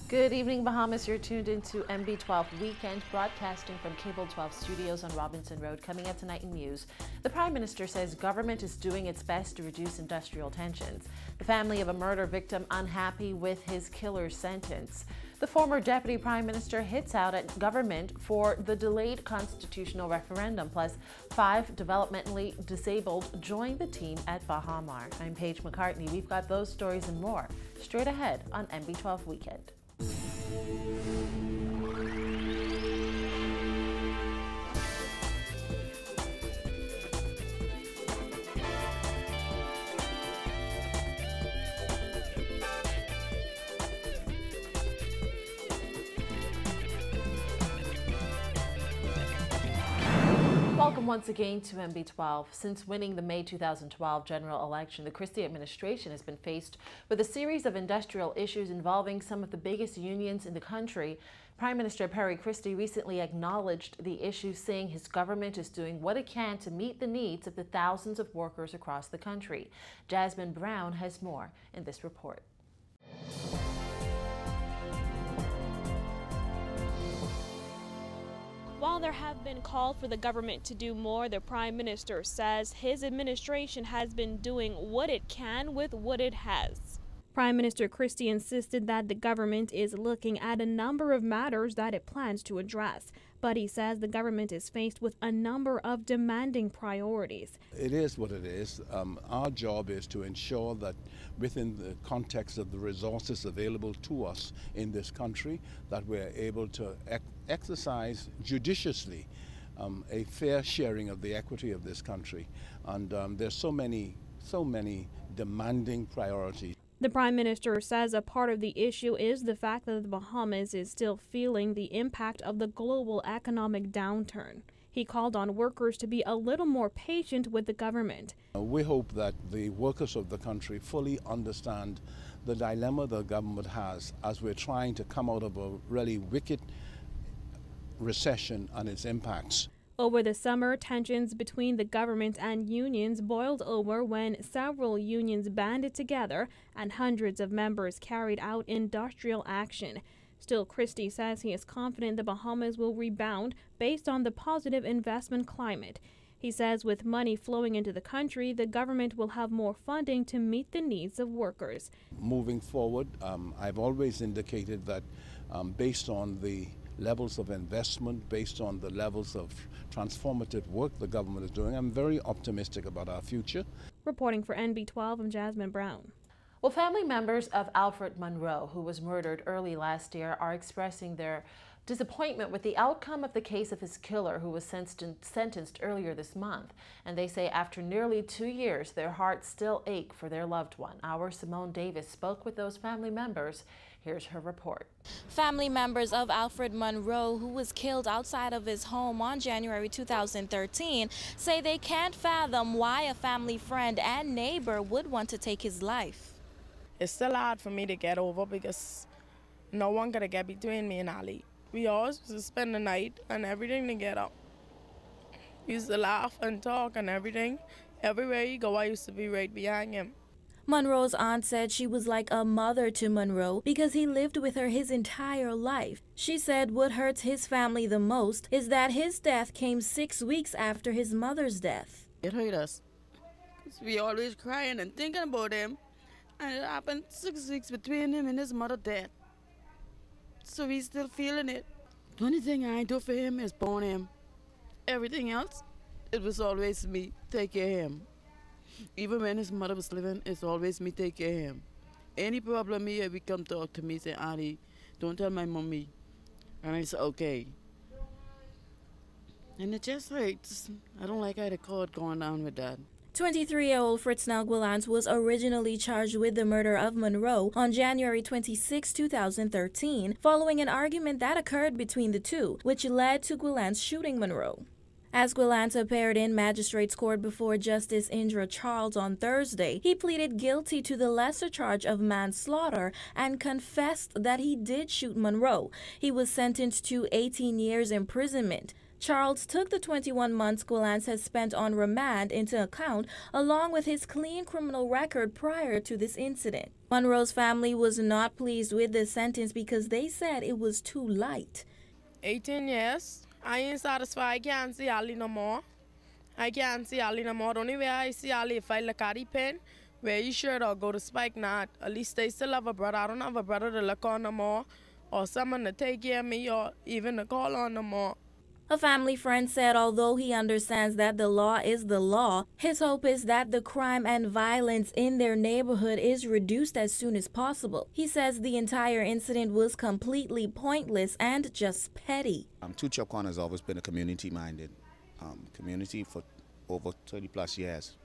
Good evening, Bahamas. You're tuned into NB12 Weekend, broadcasting from Cable 12 Studios on Robinson Road. Coming up tonight in News, the Prime Minister says government is doing its best to reduce industrial tensions. The family of a murder victim unhappy with his killer's sentence. The former Deputy Prime Minister hits out at government for the delayed constitutional referendum. Plus, 5 developmentally disabled join the team at Bahamar. I'm Paige McCartney. We've got those stories and more straight ahead on NB12 Weekend. Welcome once again to NB12. Since winning the May 2012 general election, the Christie administration has been faced with a series of industrial issues involving some of the biggest unions in the country. Prime Minister Perry Christie recently acknowledged the issue, saying his government is doing what it can to meet the needs of the thousands of workers across the country. Jasmine Brown has more in this report. While there have been calls for the government to do more, the Prime Minister says his administration has been doing what it can with what it has. Prime Minister Christie insisted that the government is looking at a number of matters that it plans to address, but he says the government is faced with a number of demanding priorities. It is what it is. Our job is to ensure that within the context of the resources available to us in this country, that we're able to exercise judiciously a fair sharing of the equity of this country. And there's so many demanding priorities. The Prime Minister says a part of the issue is the fact that the Bahamas is still feeling the impact of the global economic downturn. He called on workers to be a little more patient with the government. We hope that the workers of the country fully understand the dilemma the government has as we're trying to come out of a really wicked recession and its impacts. Over the summer, tensions between the government and unions boiled over when several unions banded together and hundreds of members carried out industrial action. Still, Christie says he is confident the Bahamas will rebound based on the positive investment climate. He says with money flowing into the country, the government will have more funding to meet the needs of workers. Moving forward, I've always indicated that based on the levels of investment, based on the levels of transformative work the government is doing, I'm very optimistic about our future. Reporting for NB12, I'm Jasmine Brown. Well, family members of Alfred Monroe, who was murdered early last year, are expressing their disappointment with the outcome of the case of his killer, who was sentenced earlier this month. And they say after nearly 2 years, their hearts still ache for their loved one. Our Simone Davis spoke with those family members. Here's her report. Family members of Alfred Monroe, who was killed outside of his home on January 2013, say they can't fathom why a family friend and neighbor would want to take his life. It's still hard for me to get over because no one could get between me and Ali. We always used to spend the night and everything together. We used to laugh and talk and everything. Everywhere you go, I used to be right behind him. Monroe's aunt said she was like a mother to Monroe because he lived with her his entire life. She said what hurts his family the most is that his death came 6 weeks after his mother's death. It hurt us because we always crying and thinking about him, and it happened 6 weeks between him and his mother's death. So we still feeling it. The only thing I do for him is born him. Everything else, it was always me take care of him. Even when his mother was living, it's always me take care of him. Any problem here, we come talk to me, say, Auntie, don't tell my mommy. And I say, okay. And it just hurts. I don't like how the court going down with that. 23-year-old Fritz Guilans was originally charged with the murder of Monroe on January 26, 2013, following an argument that occurred between the two, which led to Guilans shooting Monroe. As Guilans appeared in magistrate's court before Justice Indra Charles on Thursday, he pleaded guilty to the lesser charge of manslaughter and confessed that he did shoot Monroe. He was sentenced to 18 years imprisonment. Charles took the 21 months Guilans has spent on remand into account, along with his clean criminal record prior to this incident. Monroe's family was not pleased with the sentence because they said it was too light. 18 years. I ain't satisfied. I can't see Ali no more. I can't see Ali no more. The only way I see Ali if I look at the pen, wear your shirt or go to Spike Not. At least they still have a brother. I don't have a brother to look on no more, or someone to take care of me, or even to call on no more. A family friend said although he understands that the law is the law, his hope is that the crime and violence in their neighborhood is reduced as soon as possible. He says the entire incident was completely pointless and just petty. Two Chop Corner has always been a community-minded community for over 30 plus years.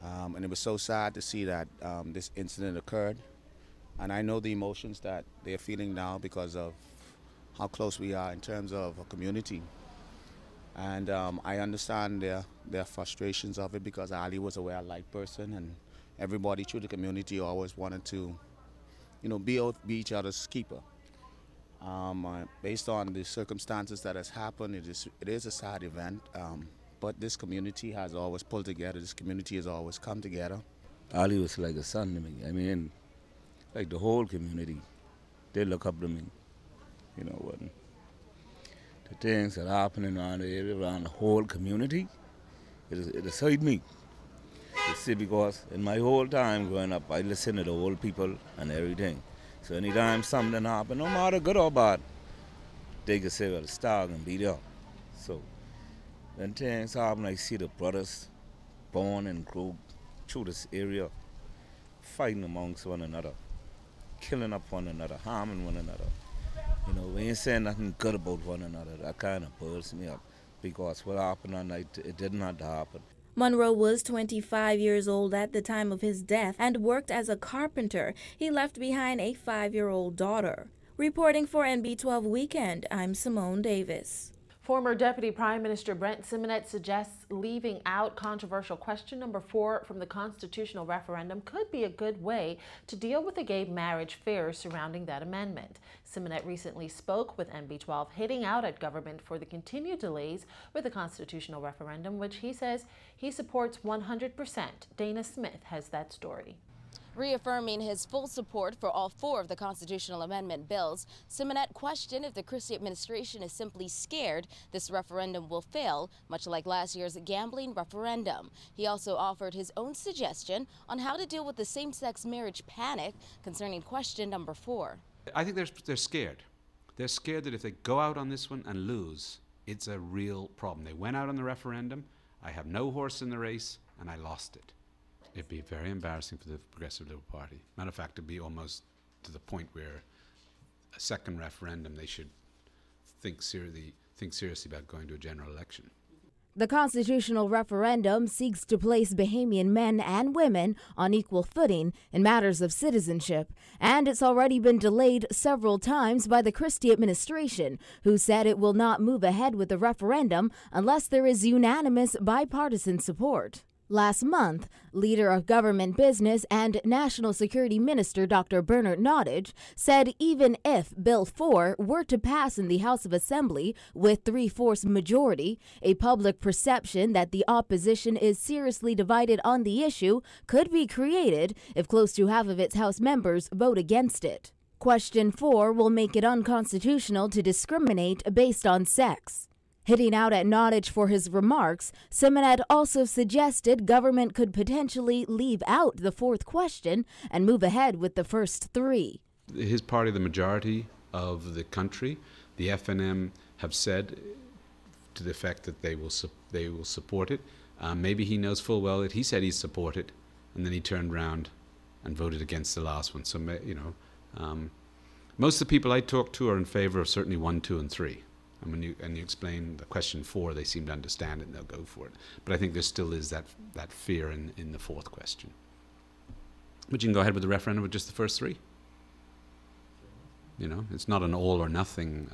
And it was so sad to see that this incident occurred. And I know the emotions that they're feeling now because of how close we are in terms of a community. And I understand their frustrations of it because Ali was a well-liked person and everybody through the community always wanted to, be each other's keeper. Based on the circumstances that has happened, it is a sad event, but this community has always pulled together. This community has always come together. Ali was like a son to me. I mean, like the whole community, they look up to me. The things that are happening around the area, around the whole community, it excites me. You see, because in my whole time growing up, I listen to the old people and everything. So anytime something happens, no matter good or bad, they can say, well, Star and be there. So when things happen, I see the brothers born and grow through this area, fighting amongst one another, killing up one another, harming one another. We ain't saying nothing good about one another. That kind of burns me up because what happened that night, it didn't have to happen. Monroe was 25 years old at the time of his death and worked as a carpenter. He left behind a 5-year-old daughter. Reporting for NB12 Weekend, I'm Simone Davis. Former Deputy Prime Minister Brent Simonet suggests leaving out controversial question number 4 from the constitutional referendum could be a good way to deal with the gay marriage fears surrounding that amendment. Simonet recently spoke with NB12, hitting out at government for the continued delays with the constitutional referendum, which he says he supports 100%. Dana Smith has that story. Reaffirming his full support for all 4 of the constitutional amendment bills, Simonet questioned if the Christie administration is simply scared this referendum will fail, much like last year's gambling referendum. He also offered his own suggestion on how to deal with the same-sex marriage panic concerning question number 4. I think they're scared. They're scared that if they go out on this one and lose, it's a real problem. They went out on the referendum, I have no horse in the race, and I lost it. It'd be very embarrassing for the Progressive Liberal Party. Matter of fact, it'd be almost to the point where a second referendum, they should think seriously about going to a general election. The constitutional referendum seeks to place Bahamian men and women on equal footing in matters of citizenship, and it's already been delayed several times by the Christie administration, who said it will not move ahead with the referendum unless there is unanimous bipartisan support. Last month, leader of government business and National Security Minister Dr. Bernard Nottage said even if Bill 4 were to pass in the House of Assembly with 3/4 majority, a public perception that the opposition is seriously divided on the issue could be created if close to half of its House members vote against it. Question 4 will make it unconstitutional to discriminate based on sex. Hitting out at Nottage for his remarks, Simonet also suggested government could potentially leave out the 4th question and move ahead with the first 3. His party, the majority of the country, the FNM, have said to the effect that they will support it. Maybe he knows full well that he said he'd support it, and then he turned around and voted against the last one. So, most of the people I talk to are in favor of certainly 1, 2, and 3. And when you explain the question 4, they seem to understand it and they'll go for it. But I think there still is that fear in the 4th question. But you can go ahead with the referendum with just the first 3. It's not an all or nothing.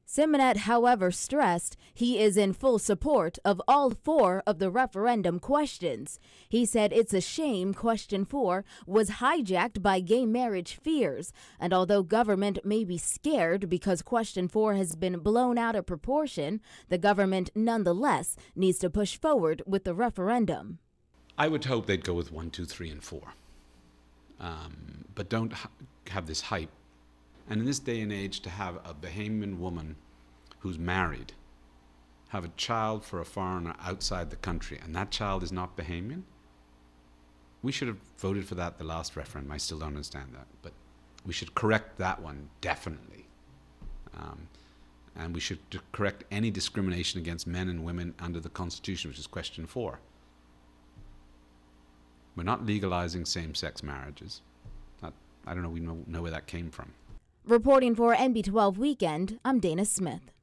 Simonet, however, stressed he is in full support of all 4 of the referendum questions. He said it's a shame question 4 was hijacked by gay marriage fears, and although government may be scared because question 4 has been blown out of proportion, the government nonetheless needs to push forward with the referendum. I would hope they'd go with 1, 2, 3, and 4. but don't have this hype. And in this day and age, to have a Bahamian woman who's married have a child for a foreigner outside the country, and that child is not Bahamian, we should have voted for that the last referendum. I still don't understand that, but we should correct that one, definitely. And we should correct any discrimination against men and women under the Constitution, which is question 4. We're not legalizing same-sex marriages. I don't know, we know where that came from. Reporting for NB12 Weekend, I'm Dana Smith.